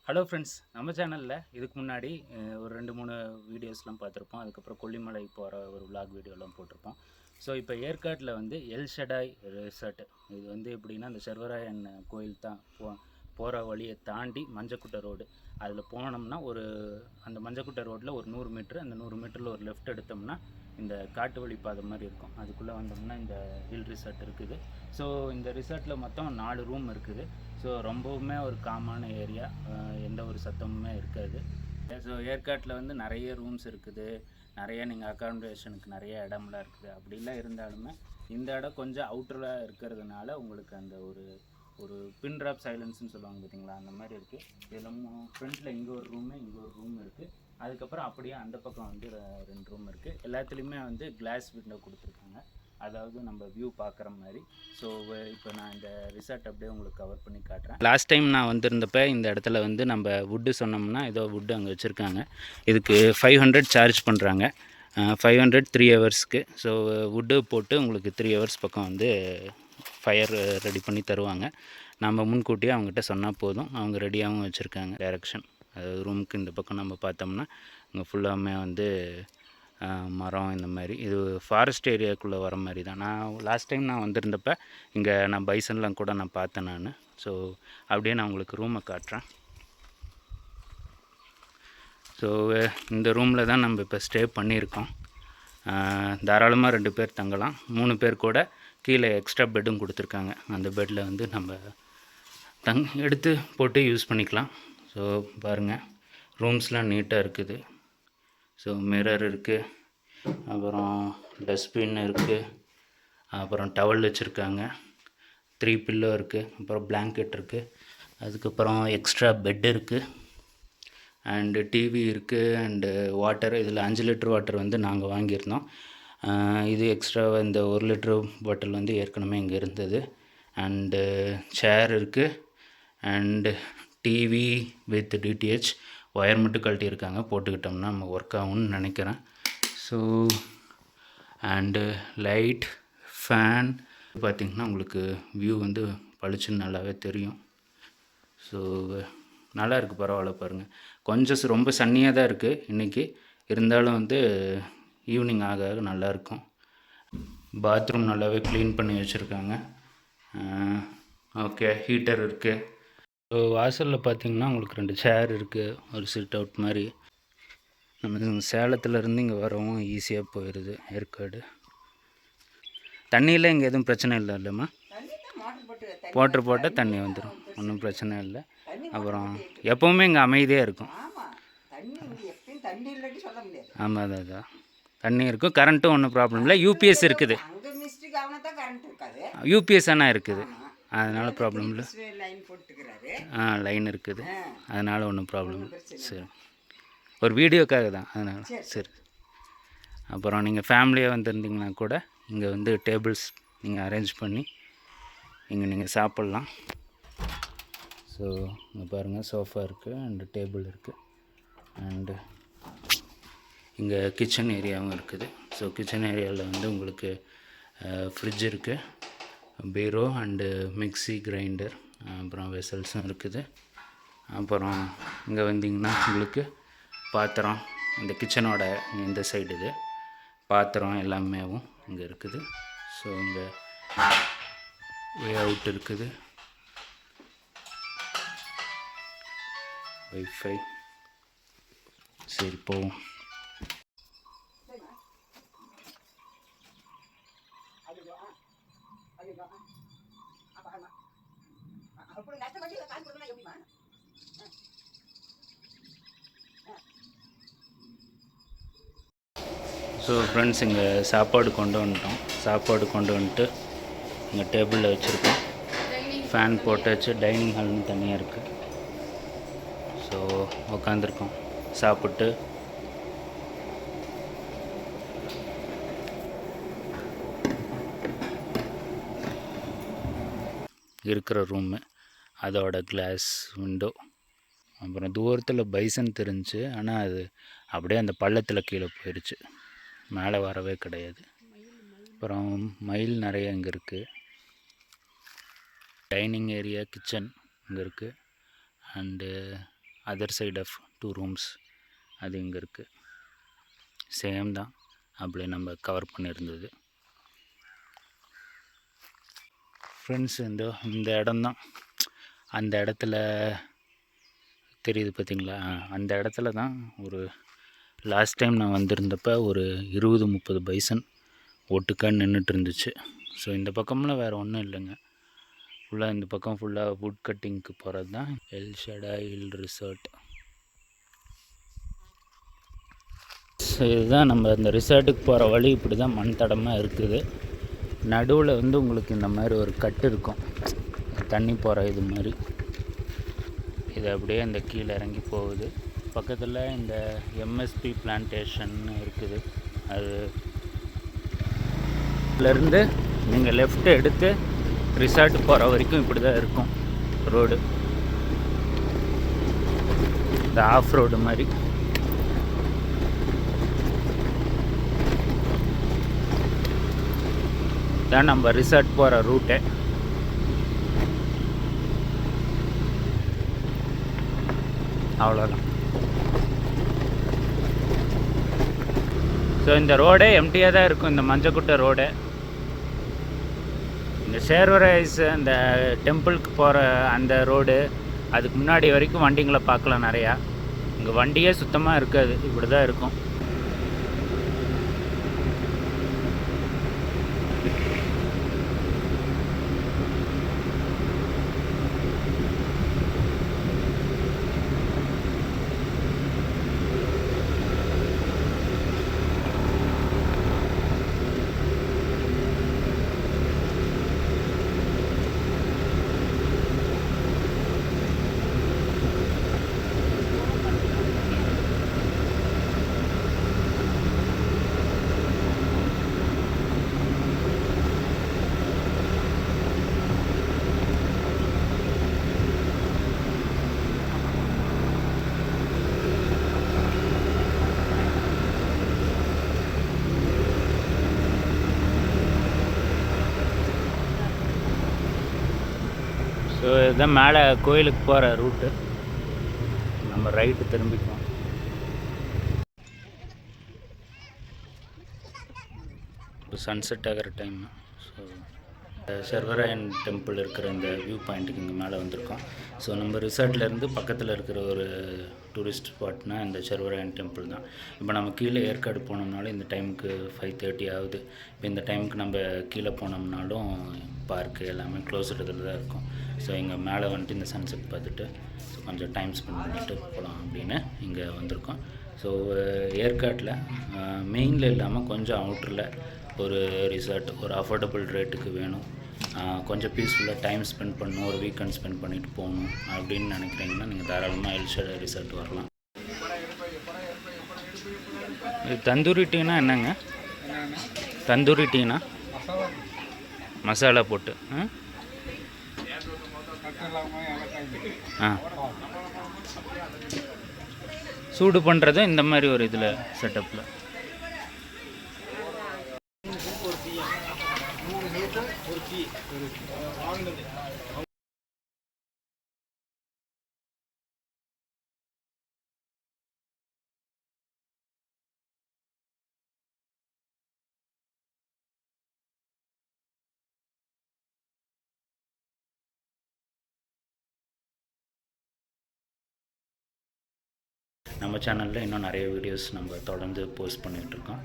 Hello friends, நம்ம சேனலில் இதுக்கு முன்னாடி ஒரு 2-3 வீடியோஸ்லாம் பார்த்துருப்போம். அதுக்கப்புறம் கொல்லிமலை போகிற ஒரு விலாக் வீடியோலாம் போட்டிருப்போம். ஸோ இப்போ ஏற்காட்டில் வந்து எல் ஷடாய் ரிசார்ட், இது வந்து எப்படின்னா அந்த சர்வராயன் கோயில் தான் போகிற வழியை தாண்டி மஞ்சக்குட்டை ரோடு அதில் போனோம்னா அந்த மஞ்சக்குட்டை ரோட்டில் ஒரு 100 மீட்ரு, அந்த 100 மீட்டரில் ஒரு லெஃப்ட் எடுத்தோம்னா இந்த காட்டு வழி பாதை மாதிரி இருக்கும். அதுக்குள்ளே வந்தோம்னா இந்த ஹில் ரிசார்ட் இருக்குது. ஸோ இந்த ரிசார்ட்டில் மொத்தம் 4 ரூம் இருக்குது. ஸோ ரொம்பவுமே ஒரு காமான ஏரியா, எந்த ஒரு சத்தமுமே இருக்காது. ஸோ ஏற்காட்டில் வந்து நிறைய ரூம்ஸ் இருக்குது, நிறைய நீங்கள் அக்காமடேஷனுக்கு நிறைய இடம்லாம் இருக்குது. அப்படிலாம் இருந்தாலுமே இந்த இடம் கொஞ்சம் அவுட்டரில் இருக்கிறதுனால உங்களுக்கு அந்த ஒரு பின் ட்ராப் சைலன்ஸ்னு சொல்லுவாங்க பார்த்தீங்களா, அந்த மாதிரி இருக்குது. இதில் ஃப்ரண்ட்டில் இங்கே ஒரு ரூம் இருக்குது. அதுக்கப்புறம் அப்படியே அந்த பக்கம் வந்து 2 ரூம் இருக்குது. எல்லாத்துலேயுமே வந்து கிளாஸ் விண்டோ கொடுத்துருக்காங்க, அதாவது நம்ம வியூ பார்க்குற மாதிரி. ஸோ இப்போ நான் இந்த ரிசார்ட் அப்படியே உங்களுக்கு கவர் பண்ணி காட்டுறேன். லாஸ்ட் டைம் நான் வந்திருந்தப்போ இந்த இடத்துல வந்து நம்ம வுட்டு சொன்னோம்னா ஏதோ வுட்டு அங்கே வச்சுருக்காங்க. இதுக்கு 500 சார்ஜ் பண்ணுறாங்க. 500 3 ஹவர்ஸ்க்கு. ஸோ வுட்டு போட்டு உங்களுக்கு 3 ஹவர்ஸ் பக்கம் வந்து ஃபயர் ரெடி பண்ணி தருவாங்க. நம்ம முன்கூட்டியே அவங்ககிட்ட சொன்னால் போதும், அவங்க ரெடியாகவும் வச்சுருக்காங்க. டைரக்ஷன், அதாவது ரூமுக்கு இந்த பக்கம் நம்ம பார்த்தோம்னா இங்கே ஃபுல்லாமே வந்து மரம், இந்த மாதிரி இது ஃபாரஸ்ட் ஏரியாவுக்குள்ளே வர மாதிரி தான். லாஸ்ட் டைம் நான் வந்திருந்தப்போ இங்கே நான் பைசன்லாம் கூட நான் பார்த்தேன் நான். ஸோ அப்படியே நான் உங்களுக்கு ரூமை காட்டுறேன். ஸோ இந்த ரூமில் தான் நம்ம இப்போ ஸ்டே பண்ணியிருக்கோம். தாராளமாக 2 பேர் தங்கலாம். 3 பேர் கூட கீழே எக்ஸ்ட்ரா பெட்டும் கொடுத்துருக்காங்க. அந்த பெட்டில் வந்து நம்ம எடுத்து போட்டு யூஸ் பண்ணிக்கலாம். ஸோ பாருங்கள், ரூம்ஸ்லாம் நீட்டாக இருக்குது. ஸோ மிரர் இருக்குது, அப்புறம் டஸ்ட்பின் இருக்குது, அப்புறம் டவல் வச்சுருக்காங்க, 3 பில்லோ இருக்குது, அப்புறம் பிளாங்கெட் இருக்குது, அதுக்கப்புறம் எக்ஸ்ட்ரா பெட் இருக்குது, அண்டு டிவி இருக்குது, அண்டு வாட்டர். இதில் 5 லிட்டர் வாட்டர் வந்து நாங்கள் வாங்கியிருந்தோம். இது எக்ஸ்ட்ராவாக இந்த 1 லிட்ரு பாட்டில் வந்து ஏற்கனவே இங்கே இருந்தது. அண்டு சேர் இருக்குது, and TV with DTH wire மட்டும் கழட்டியிருக்காங்க, போட்டுக்கிட்டோம்னா நம்ம ஒர்க் ஆகும்னு நினைக்கிறேன். ஸோ அண்டு லைட், ஃபேன் பார்த்திங்கன்னா உங்களுக்கு வியூ வந்து பளிச்சுன்னு நல்லாவே தெரியும். ஸோ நல்லா இருக்குது, பரவாயில்ல. பாருங்கள், கொஞ்சம் ரொம்ப சன்னியாக தான் இருக்குது இன்றைக்கி, இருந்தாலும் வந்து ஈவினிங் ஆக ஆக நல்லாயிருக்கும். பாத்ரூம் நல்லாவே க்ளீன் பண்ணி வச்சுருக்காங்க. ஓகே, ஹீட்டர் இருக்குது. ஸோ வாசலில் பார்த்திங்கன்னா உங்களுக்கு 2 சேர் இருக்குது, ஒரு சிட் அவுட் மாதிரி. நம்ம சேலத்துலேருந்து இங்கே வரவும் ஈஸியாக போயிடுது ஏற்காடு. தண்ணியில் இங்கே எதுவும் பிரச்சனை இல்லை இல்லைம்மா? மோட்ரு போட்டால் தண்ணி வந்துடும், ஒன்றும் பிரச்சனை இல்லை. அப்புறம் எப்போவுமே இங்கே அமைதியாக இருக்கும். ஆமாம், அதான் தண்ணி இருக்கும், கரண்ட்டும் ஒன்றும் ப்ராப்ளம் இல்லை. யூபிஎஸ் இருக்குது, யூபிஎஸ் ஆனால் இருக்குது, அதனால் ப்ராப்ளம் இல்லை. லைன் இருக்குது, அதனால் ஒன்றும் ப்ராப்ளம் இல்லை. சரி, ஒரு வீடியோக்காக தான், அதனால். சரி, அப்புறம் நீங்கள் ஃபேமிலியாக வந்துருந்தீங்கன்னா கூட இங்கே வந்து டேபிள்ஸ் நீங்கள் அரேஞ்ச் பண்ணி இங்கே நீங்கள் சாப்பிட்லாம். ஸோ இங்கே பாருங்கள், சோஃபா இருக்குது, அண்டு டேபிள் இருக்குது, அண்டு இங்கே கிச்சன் ஏரியாவும் இருக்குது. ஸோ கிச்சன் ஏரியாவில் வந்து உங்களுக்கு ஃப்ரிட்ஜ் இருக்குது, பீரோ அண்டு மிக்ஸி, கிரைண்டர், அப்புறம் வெசல்ஸும் இருக்குது. அப்புறம் இங்கே வந்திங்கன்னா உங்களுக்கு பாத்திரம், இந்த கிச்சனோட இந்த சைடு இது பாத்திரம் எல்லாமேவும் இங்கே இருக்குது. ஸோ இங்கே வே அவுட் இருக்குது, வைஃபை. சரி, போவோம். ஸோ ஃப்ரெண்ட்ஸ், இங்கே சாப்பாடு கொண்டு வந்துட்டு இங்கே டேபிளில் வச்சுருக்கோம். ஃபேன் போட்டாச்சு, டைனிங் ஹால்னு தனியாக இருக்குது. ஸோ உக்காந்துருக்கோம் சாப்பிட்டு. இருக்கிற ரூமு, அதோட கிளாஸ் விண்டோ. அப்புறம் தூரத்தில் பைசன் தெரிஞ்சு, ஆனால் அது அப்படியே அந்த பள்ளத்தில் கீழே போயிடுச்சு, மேலே வரவே கிடையாது. அப்புறம் மயில் நிறைய இங்கே இருக்குது. டைனிங் ஏரியா, கிச்சன் இங்கே இருக்குது. And other side of 2 rooms அது இங்கே இருக்குது. சேம் தான், அப்படியே நம்ம கவர் பண்ணியிருந்தது. ஃப்ரெண்ட்ஸ் இந்த இடம்தான், அந்த இடத்துல தெரியுது பார்த்திங்களா, அந்த இடத்துல தான் ஒரு லாஸ்ட் டைம் நான் வந்திருந்தப்போ ஒரு 20-30 பைசன் ஒட்டுக்கான்னு நின்றுட்டு இருந்துச்சு. ஸோ இந்த பக்கம்லாம் வேறு ஒன்றும் இல்லைங்க, ஃபுல்லாக இந்த பக்கம் ஃபுல்லாக வுட் கட்டிங்க்கு போகிறது தான் El Shaddai hill resort. So இதுதான் நம்ம இந்த ரிசார்ட்டுக்கு போகிற வழி. இப்படி தான் மண் தடமாக இருக்குது. நடுவில் உங்களுக்கு இந்த மாதிரி ஒரு கட்டு இருக்கும், தண்ணி போகிற இது மாதிரி. இது அப்படியே இந்த கீழே இறங்கி போகுது. பக்கத்தில் இந்த எம்எஸ்பி பிளான்டேஷன் இருக்குது. அதுலேருந்து நீங்கள் லெஃப்ட் எடுத்து ரிசார்ட் போகிற வரைக்கும் இப்படி தான் இருக்கும் ரோடு. இந்த ஆஃப் ரோடு மாதிரி. தான் நம்ம ரிசார்ட் போகிற ரூட்டே. அவ்வளோதான். ஸோ இந்த ரோடே எம்டியாக தான் இருக்கும், இந்த மஞ்சக்குட்டை ரோடு. இந்த சேர்வரைஸ் அந்த டெம்பிளுக்கு போகிற அந்த ரோடு, அதுக்கு முன்னாடி வரைக்கும் வண்டிங்களை பார்க்கலாம் நிறையா. இங்கே வண்டியே சுத்தமாக இருக்காது, இப்படி தான் இருக்கும். ஸோ இதுதான் மேலே கோயிலுக்கு போகிற ரூட்டு. நம்ம ரைட்டு திரும்பிக்குவோம். இப்போ சன்செட் ஆகிற டைம். ஸோ சர்வராயன் டெம்பிள் இருக்கிற இந்த வியூ பாயிண்ட்டுக்கு இங்கே மேலே வந்திருக்கோம். ஸோ நம்ம ரிசார்ட்லேருந்து பக்கத்தில் இருக்கிற ஒரு டூரிஸ்ட் ஸ்பாட்னால் இந்த சர்வராயன் டெம்பிள் தான். இப்போ நம்ம கீழே ஏற்காடு போனோம்னாலும் இந்த டைமுக்கு 5:30 ஆகுது. இப்போ இந்த டைமுக்கு நம்ம கீழே போனோம்னாலும் பார்க்கு எல்லாமே க்ளோஸ்டு இதில் தான் இருக்கும். ஸோ இங்கே மேலே வந்துட்டு இந்த சன்செட் பார்த்துட்டு ஸோ கொஞ்சம் டைம் ஸ்பெண்ட் பண்ணிவிட்டு போகலாம் அப்படின்னு இங்கே வந்திருக்கோம். ஸோ ஏற்காட்டில் மெயினில் இல்லாமல் கொஞ்சம் அவுட்டரில் ஒரு ரிசார்ட் ஒரு அஃபோர்டபுள் ரேட்டுக்கு வேணும், கொஞ்சம் பீஸ்ஃபுல்லாக டைம் ஸ்பெண்ட் பண்ணணும், ஒரு வீக்கெண்ட் ஸ்பெண்ட் பண்ணிவிட்டு போகணும் அப்படின்னு நினைக்கிறீங்கன்னா நீங்கள் தாராளமாக எல் ஷடாய் ரிசார்ட் வரலாம். இது தந்தூரி டீனா என்னங்க? தந்தூரி டீனா மசாலா போட்டு சூடு பண்ணுறதும் இந்த மாதிரி ஒரு இதில் செட்டப்பில். நம்ம சேனலில் இன்னும் நிறைய வீடியோஸ் நம்ம தொடர்ந்து போஸ்ட் பண்ணிகிட்ருக்கோம்.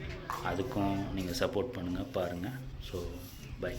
அதுக்கும் நீங்கள் சப்போர்ட் பண்ணுங்கள், பாருங்கள். So by.